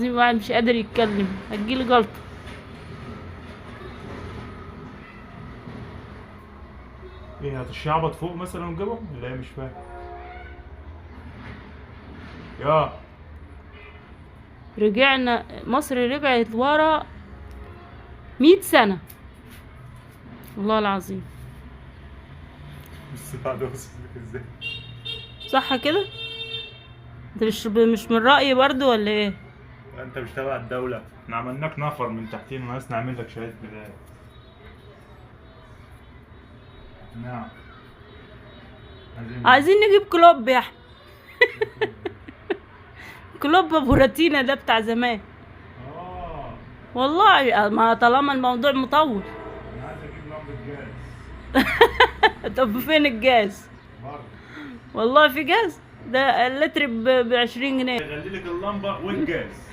زي واحد مش قادر يتكلم، هتجيلي جلطة. ايه هتشعبط فوق مثلا وجابهم ولا ايه؟ مش فاهم. يا رجعنا مصر، رجعت ورا 100 سنة، والله العظيم. بس بعد اوصل لك ازاي؟ صح كده؟ انت مش من رأيي برضو ولا ايه؟ انت مش تبع الدولة، احنا عملناك نفر من تحتين وناس نعمل لك شهادة ميلاد. نعم. عايزين نجيب كلوب يا احمد. كلوب بوراتينا ده بتاع زمان. اه والله ما طالما الموضوع مطول. انا عايز اجيب لمبة جاز. طب فين الجاز؟ برضه والله في جاز، ده اللتر ب20 جنيه. يغلي لك اللمبة والجاز.